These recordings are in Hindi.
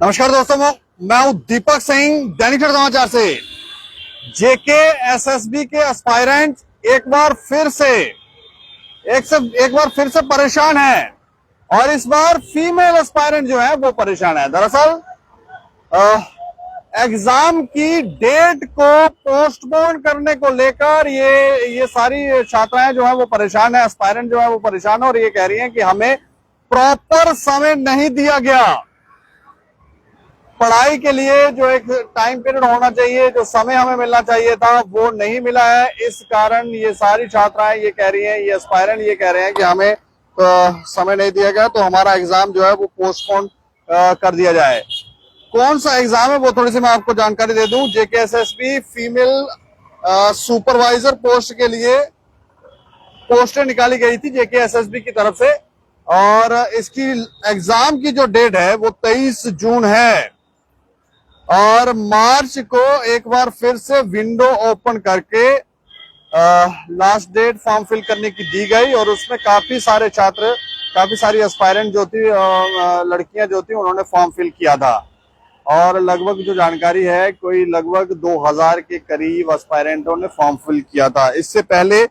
नमस्कार दोस्तों, मैं हूं दीपक सिंह दैनिक समाचार से। जेके एसएसबी के एस्पायरेंट एक बार फिर से परेशान है और इस बार फीमेल एस्पायरेंट जो है वो परेशान है। दरअसल एग्जाम की डेट को पोस्टपोन करने को लेकर ये सारी छात्राएं जो है वो परेशान है, एस्पायरेंट जो है वो परेशान है और ये कह रही हैं कि हमें प्रॉपर समय नहीं दिया गया। पढ़ाई के लिए जो एक टाइम पीरियड होना चाहिए, जो समय हमें मिलना चाहिए था, वो नहीं मिला है। इस कारण ये सारी छात्राएं ये कह रही हैं, ये एस्पायरेंट ये कह रहे हैं कि हमें समय नहीं दिया गया, तो हमारा एग्जाम जो है वो पोस्टपोन कर दिया जाए। कौन सा एग्जाम है वो थोड़ी सी मैं आपको जानकारी दे दूं। जेकेएसएसबी फीमेल सुपरवाइजर पोस्ट के लिए पोस्टें निकाली गई थी जेकेएसएसबी की तरफ से और इसकी एग्जाम की जो डेट है वो 23 जून है और मार्च को एक बार फिर से विंडो ओपन करके लास्ट डेट फॉर्म फिल करने की दी गई और उसमें काफी सारे छात्र, काफी सारी एस्पायरेंट जो थी, लड़कियां जो थी, उन्होंने फॉर्म फिल किया था और लगभग जो जानकारी है कोई लगभग 2000 के करीब एस्पायरेंटों ने फॉर्म फिल किया था। इससे पहले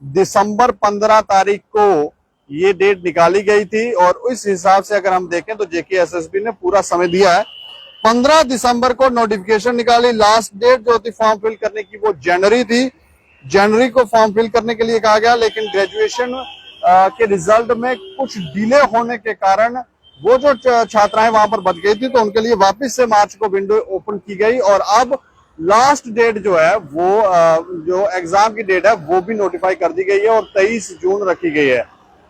दिसंबर 15 तारीख को ये डेट निकाली गई थी और इस हिसाब से अगर हम देखें तो जेकेएसएसबी ने पूरा समय दिया है। 15 दिसंबर को नोटिफिकेशन निकाली। लास्ट डेट जो थी फॉर्म फिल करने की वो जनवरी थी। जनवरी को फॉर्म फिल करने के लिए कहा गया, लेकिन ग्रेजुएशन के रिजल्ट में कुछ डिले होने के कारण वो जो छात्राएं वहां पर बच गई थी, तो उनके लिए वापस से मार्च को विंडो ओपन की गई और अब लास्ट डेट जो है वो जो एग्जाम की डेट है वो भी नोटिफाई कर दी गई है और 23 जून रखी गई है।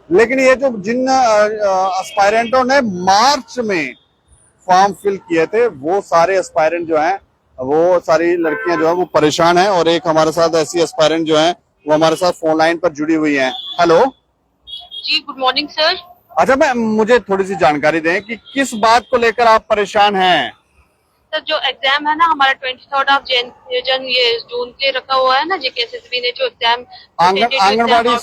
लेकिन ये जो जिन एस्पायरेंटों ने मार्च में फॉर्म फिल किए थे वो सारे एस्पायरेंट जो हैं, वो सारी लड़कियां जो है वो परेशान हैं और एक हमारे साथ ऐसी एस्पायरेंट जो हैं वो हमारे साथ फोन लाइन पर जुड़ी हुई हैं। हेलो जी, गुड मॉर्निंग सर। अच्छा, मुझे थोड़ी सी जानकारी दें कि किस बात को लेकर आप परेशान हैं। सर, जो एग्जाम है ना हमारा 23 ये जून के रखा हुआ है ना, जेकेएसएसबी ने जो एग्जाम आंगनबाड़ी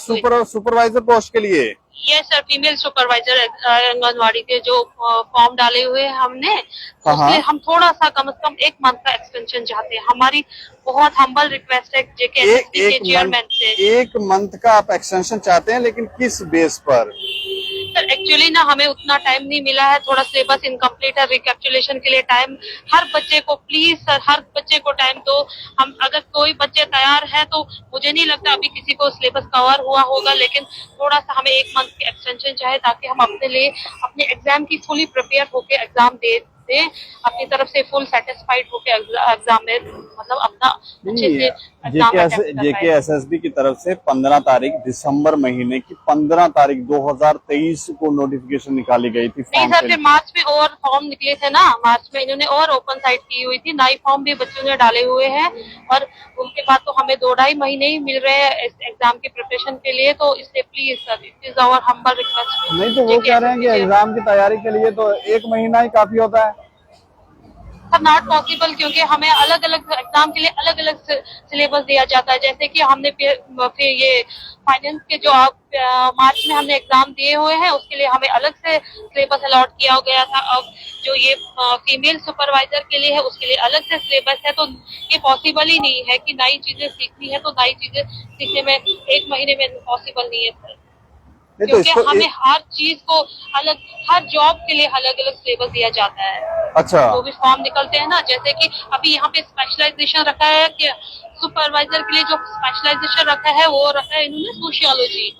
सुपरवाइजर पोस्ट के लिए। ये सर फीमेल सुपरवाइजर आंगनवाड़ी के जो फॉर्म डाले हुए हैं हमने, उसमें हम थोड़ा सा कम से कम 1 मंथ का एक्सटेंशन चाहते हैं। हमारी बहुत हम्बल रिक्वेस्ट है जेकेएसएसबी के चेयरमैन से। 1 मंथ का आप एक्सटेंशन चाहते हैं, लेकिन किस बेस पर? सर एक्चुअली ना हमें उतना टाइम नहीं मिला है, थोड़ा सिलेबस इनकम्प्लीट है। रिकैप्चुलेशन के लिए टाइम हर बच्चे को, प्लीज सर हर बच्चे को टाइम दो। हम अगर कोई बच्चे तैयार है तो मुझे नहीं लगता अभी किसी को सिलेबस कवर हुआ होगा, लेकिन थोड़ा सा हमें 1 मंथ की एक्सटेंशन चाहे ताकि हम अपने लिए अपने एग्जाम की फुली प्रिपेयर होके एग्जाम दे अपनी तरफ से फुल सेटिस्फाइड होके एग्जाम में मतलब अपना अच्छे से जेकेएसएसबी की तरफ से 15 तारीख दिसंबर महीने की 15 तारीख 2023 को नोटिफिकेशन निकाली गई थी। नहीं सर, फिर मार्च में और फॉर्म निकले थे ना, मार्च में इन्होंने और ओपन साइट की हुई थी, नई फॉर्म भी बच्चों ने डाले हुए हैं और उनके बाद तो हमें 2-2.5 महीने ही मिल रहे हैं इस एग्जाम की प्रिपरेशन के लिए। तो इसलिए please sir, it is our humble request. नहीं तो वो कह रहे हैं कि एग्जाम की तैयारी के लिए तो 1 महीना ही काफी होता है। नॉट पॉसिबल, क्योंकि हमें अलग अलग एग्जाम के लिए अलग अलग सिलेबस दिया जाता है। जैसे कि हमने फिर ये फाइनेंस के जो मार्च में हमने एग्जाम दिए हुए हैं उसके लिए हमें अलग से सिलेबस अलॉट किया गया था। अब जो ये फीमेल सुपरवाइजर के लिए है उसके लिए अलग से सिलेबस है। तो ये पॉसिबल ही नहीं है कि नई चीजें सीखनी है तो नई चीजें सीखने में 1 महीने में पॉसिबल नहीं है सर, क्योंकि हमें हर चीज को अलग, हर जॉब के लिए अलग अलग सिलेबस दिया जाता है। अच्छा, वो भी फॉर्म निकलते हैं ना, जैसे कि अभी यहाँ पे स्पेशलाइजेशन रखा है कि सुपरवाइजर के लिए जो स्पेशलाइजेशन रखा है वो रखा है इन्होंने सोशियोलॉजी।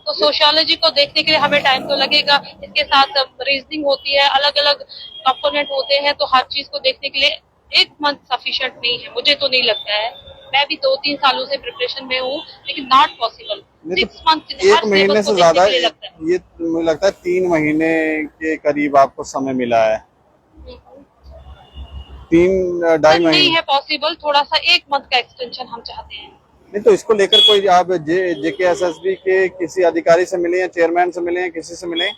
तो सोशियोलॉजी को देखने के लिए हमें टाइम तो लगेगा, इसके साथ रीजनिंग होती है, अलग अलग कंपोनेंट होते हैं, तो हर चीज को देखने के लिए 1 मंथ सफिशिएंट नहीं है, मुझे तो नहीं लगता है। मैं भी 2-3 सालों से प्रिपरेशन में हूँ, लेकिन नॉट पॉसिबल 6 मंथ। 1 महीने से ज्यादा, ये मुझे लगता है 3 महीने के करीब आपको समय मिला है। 3-2.5 महीने नहीं है पॉसिबल, थोड़ा सा 1 मंथ का एक्सटेंशन हम चाहते हैं। नहीं तो इसको लेकर कोई आप जेकेएसएसबी के किसी अधिकारी से मिले या चेयरमैन से मिले या किसी से मिले?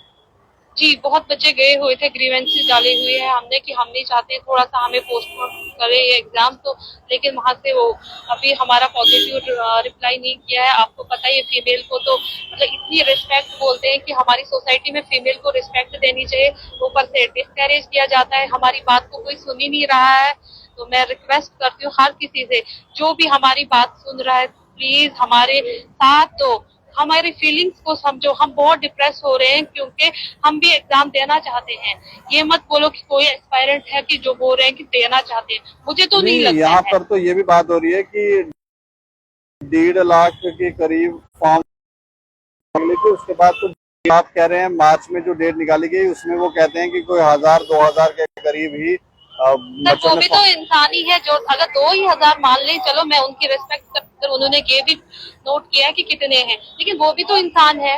जी बहुत बच्चे गए हुए थे, ग्रीवेंसेस डाले हुए हैं हमने कि हम नहीं चाहते थोड़ा सा हमें पोस्टपोन करे ये एग्जाम, तो लेकिन वहां से वो अभी हमारा पॉजिटिव रिप्लाई नहीं किया है। आपको पता है फीमेल को तो मतलब इतनी रिस्पेक्ट बोलते हैं कि हमारी सोसाइटी में फीमेल को रिस्पेक्ट देनी चाहिए, ऊपर से डिस्करेज किया जाता है, हमारी बात को कोई सुन ही नहीं रहा है। तो मैं रिक्वेस्ट करती हूँ हर किसी से, जो भी हमारी बात सुन रहा है प्लीज हमारे साथ दो, हमारी फीलिंग्स को समझो। हम बहुत डिप्रेस हो रहे हैं क्योंकि हम भी एग्जाम देना चाहते हैं। ये मत बोलो कि कोई एस्पायरेंट है कि जो बोल रहे हैं कि देना चाहते हैं, मुझे तो नहीं लगता यहाँ है। पर तो ये भी बात हो रही है कि 1.5 लाख के करीब फॉर्म निकले थे, उसके बाद तो आप कह रहे हैं मार्च में जो डेट निकाली गई उसमें वो कहते हैं कि कोई 1000-2000 के करीब ही सर बच्चों वो ने भी तो इंसान ही है, जो अगर 2,000 मान ले, चलो मैं उनकी रिस्पेक्ट कर, उन्होंने ये भी नोट किया कि कितने हैं, लेकिन वो भी तो इंसान है।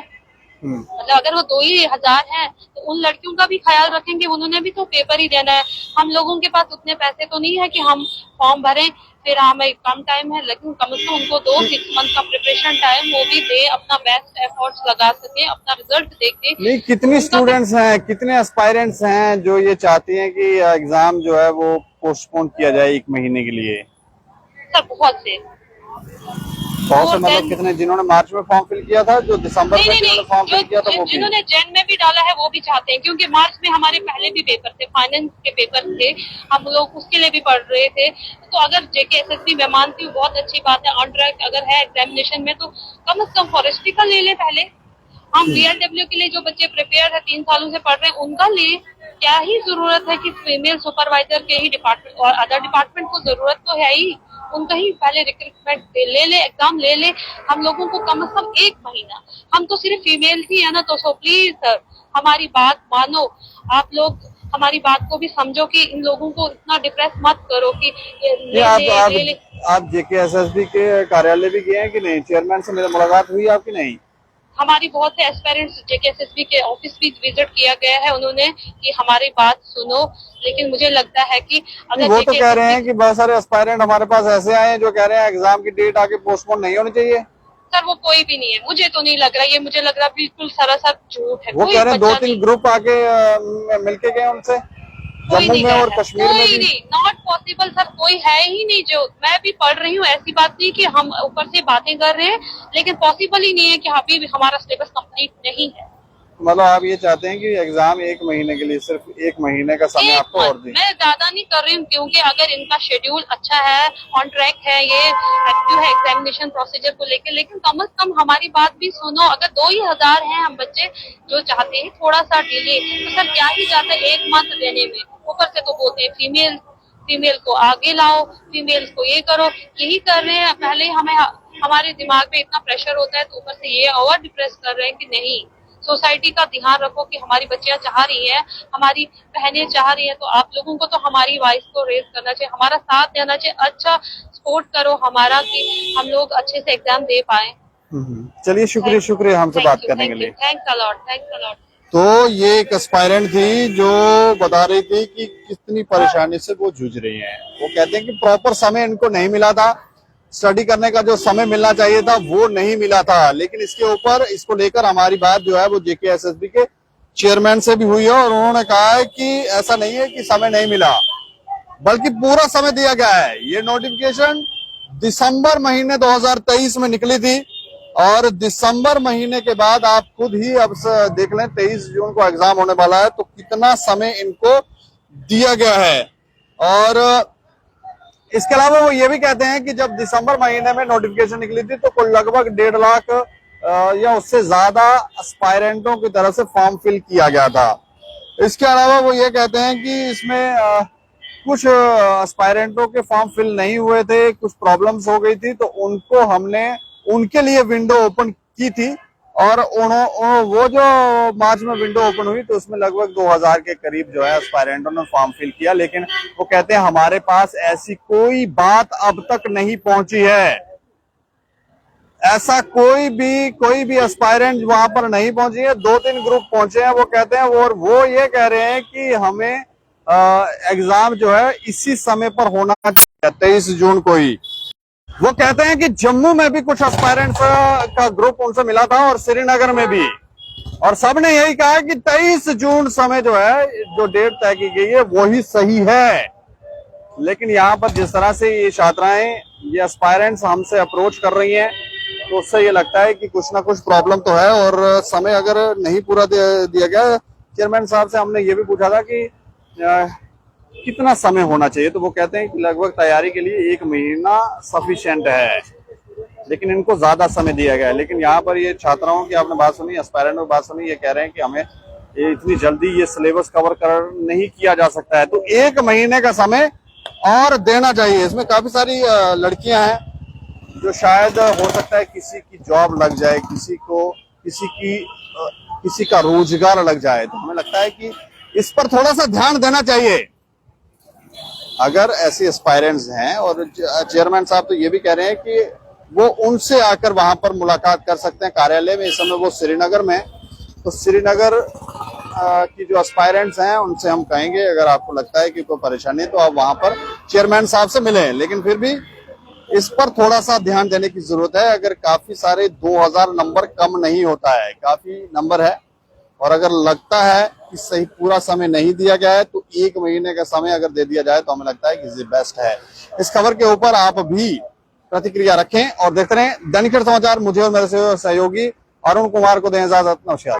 मतलब अगर वो 2,000 हैं तो उन लड़कियों का भी ख्याल रखेंगे, उन्होंने भी तो पेपर ही देना है। हम लोगों के पास उतने पैसे तो नहीं है कि हम फॉर्म भरें, फिर हमें कम टाइम है, लेकिन कम से कम उनको 6 मंथ का प्रिपरेशन टाइम वो भी दे, अपना बेस्ट एफर्ट्स लगा सके, अपना रिजल्ट देखे। नहीं, कितनी स्टूडेंट्स हैं, कितने एस्पायरेंट्स हैं जो ये चाहती हैं कि एग्जाम जो है वो पोस्टपोन किया जाए 1 महीने के लिए? सर बहुत से मतलब कितने, जिन्होंने मार्च में फॉर्म फिल किया था, जो दिसंबर में जिन्होंने फॉर्म फिल किया था वो भी? जिन्होंने जैन में भी डाला है वो भी चाहते हैं, क्योंकि मार्च में हमारे पहले भी पेपर थे, फाइनेंस के पेपर थे, हम लोग उसके लिए भी पढ़ रहे थे। तो अगर JKSSB मैं मानती हूँ बहुत अच्छी बात है, ऑन ट्रैक अगर है एग्जामिनेशन में, तो कम से कम फॉरेस्ट्री का ले ले पहले। हम BLW के लिए जो बच्चे प्रिपेयर है 3 सालों से पढ़ रहे हैं उनका ले, क्या ही जरूरत है कि फीमेल सुपरवाइजर के ही डिपार्टमेंट और अदर डिपार्टमेंट को जरूरत तो है ही, उनका ही पहले रिक्रूटमेंट ले ले, एग्जाम ले ले। हम लोगों को कम से कम 1 महीना, हम तो सिर्फ फीमेल ही है ना, तो सो प्लीज सर हमारी बात मानो, आप लोग हमारी बात को भी समझो कि इन लोगों को इतना डिप्रेस मत करो कि आप JKSSB के कार्यालय भी गए हैं कि नहीं? चेयरमैन से मेरी मुलाकात हुई आपकी? नहीं, हमारी बहुत से एस्पायरेंट्स JKSSB के ऑफिस भी विजिट किया गया है उन्होंने कि हमारी बात सुनो, लेकिन मुझे लगता है कि अगर वो तो कह रहे हैं कि बहुत सारे एस्पायरेंट हमारे पास ऐसे आए हैं जो कह रहे हैं एग्जाम की डेट आगे पोस्टपोन नहीं होनी चाहिए। सर वो कोई भी नहीं है, मुझे तो नहीं लग रहा, ये मुझे लग रहा बिल्कुल सरासर झूठ है। वो कह रहे हैं 2-3 ग्रुप आके मिलके गए उनसे, जम्मू में और कश्मीर में भी। नहीं, नॉट पॉसिबल सर, कोई है ही नहीं। जो मैं भी पढ़ रही हूँ, ऐसी बात नहीं कि हम ऊपर से बातें कर रहे हैं, लेकिन पॉसिबल ही नहीं है कि अभी भी हमारा सिलेबस कंप्लीट नहीं है। मतलब आप ये चाहते हैं कि एग्जाम 1 महीने के लिए, सिर्फ 1 महीने का समय आपको और दें? मैं ज्यादा नहीं कर रही हूँ, क्योंकि अगर इनका शेड्यूल अच्छा है, ऑन ट्रैक है, ये एक्टिव है एग्जामिनेशन प्रोसीजर को लेकर, लेकिन कम से कम हमारी बात भी सुनो। अगर 2,000 हैं हम बच्चे जो चाहते हैं थोड़ा सा डिले, तो सर क्या ही जाता है 1 मंथ देने में, ऊपर से तो बोलते हैं फीमेल को आगे लाओ, फीमेल को ये करो, यही कर रहे हैं। पहले हमें हमारे दिमाग में इतना प्रेशर होता है, तो ऊपर से ये और डिप्रेस कर रहे हैं कि नहीं, सोसाइटी का ध्यान रखो कि हमारी बच्चियां चाह रही है, हमारी बहनें चाह रही है, तो आप लोगों को तो हमारी वॉइस को रेज करना चाहिए, हमारा साथ देना चाहिए, अच्छा सपोर्ट करो हमारा कि हम लोग अच्छे से एग्जाम दे पाए। चलिए, शुक्रिया हमसे बात करने के लिए। Thanks a lot. तो ये एक एस्पायरेंट थी जो बता रही थी कि कितनी परेशानी से वो जूझ रही हैं। वो कहते हैं कि प्रॉपर समय इनको नहीं मिला था, स्टडी करने का जो समय मिलना चाहिए था वो नहीं मिला था। लेकिन इसके ऊपर, इसको लेकर हमारी बात जो है वो JKSSB के चेयरमैन से भी हुई है, और उन्होंने कहा है कि ऐसा नहीं है कि समय नहीं मिला, बल्कि पूरा समय दिया गया है। ये नोटिफिकेशन दिसंबर महीने 2023 में निकली थी, और दिसंबर महीने के बाद आप खुद ही अब देख लें 23 जून को एग्जाम होने वाला है, तो कितना समय इनको दिया गया है। और इसके अलावा वो ये भी कहते हैं कि जब दिसंबर महीने में नोटिफिकेशन निकली थी तो कुल लगभग 1.5 लाख या उससे ज्यादा एस्पायरेंटों की तरफ से फॉर्म फिल किया गया था। इसके अलावा वो ये कहते हैं कि इसमें कुछ एस्पायरेंटों के फॉर्म फिल नहीं हुए थे, कुछ प्रॉब्लम्स हो गई थी, तो उनको हमने उनके लिए विंडो ओपन की थी, और वो जो मार्च में विंडो ओपन हुई तो उसमें लगभग 2000 के करीब जो है एस्पायरेंटों ने फॉर्म फिल किया। लेकिन वो कहते हैं हमारे पास ऐसी कोई बात अब तक नहीं पहुंची है, ऐसा कोई भी एस्पायरेंट वहां पर नहीं पहुंची है। 2-3 ग्रुप पहुंचे हैं वो कहते हैं, और वो ये कह रहे हैं कि हमें एग्जाम जो है इसी समय पर होना चाहिए, 23 जून को ही। वो कहते हैं कि जम्मू में भी कुछ एस्पायरेंट्स का ग्रुप उनसे मिला था, और श्रीनगर में भी। और सबने यही कहा कि 23 जून समय जो है, जो डेट तय की गई है वही सही है। लेकिन यहाँ पर जिस तरह से ये छात्राएं, ये एस्पायरेंट्स हमसे अप्रोच कर रही हैं, तो उससे ये लगता है कि कुछ ना कुछ प्रॉब्लम तो है। और समय अगर नहीं पूरा दिया गया, चेयरमैन साहब से हमने ये भी पूछा था कि कितना समय होना चाहिए, तो वो कहते हैं कि लगभग तैयारी के लिए 1 महीना सफिशिएंट है, लेकिन इनको ज्यादा समय दिया गया है। लेकिन यहाँ पर ये छात्राओं की आपने बात सुनी, एस्पायरेंट की बात सुनी, ये कह रहे हैं कि हमें ये इतनी जल्दी ये सिलेबस कवर कर नहीं किया जा सकता है, तो 1 महीने का समय और देना चाहिए। इसमें काफी सारी लड़कियां हैं जो शायद हो सकता है किसी की जॉब लग जाए, किसी का रोजगार लग जाए, तो हमें लगता है कि इस पर थोड़ा सा ध्यान देना चाहिए। अगर ऐसे एस्पायरेंट्स हैं, और चेयरमैन साहब तो ये भी कह रहे हैं कि वो उनसे आकर वहां पर मुलाकात कर सकते हैं कार्यालय में। इस समय वो श्रीनगर में, तो श्रीनगर की जो एस्पायरेंट्स हैं उनसे हम कहेंगे अगर आपको लगता है कि कोई परेशानी है तो आप वहां पर चेयरमैन साहब से मिलें। लेकिन फिर भी इस पर थोड़ा सा ध्यान देने की जरूरत है। अगर काफी सारे 2000 नंबर कम नहीं होता है, काफी नंबर है, और अगर लगता है कि सही पूरा समय नहीं दिया गया है, तो 1 महीने का समय अगर दे दिया जाए तो हमें लगता है कि बेस्ट है। इस खबर के ऊपर आप भी प्रतिक्रिया रखें और देखते रहें दैनिक समाचार। मुझे और मेरे सहयोगी अरुण कुमार को दें इजाजत। नमस्कार।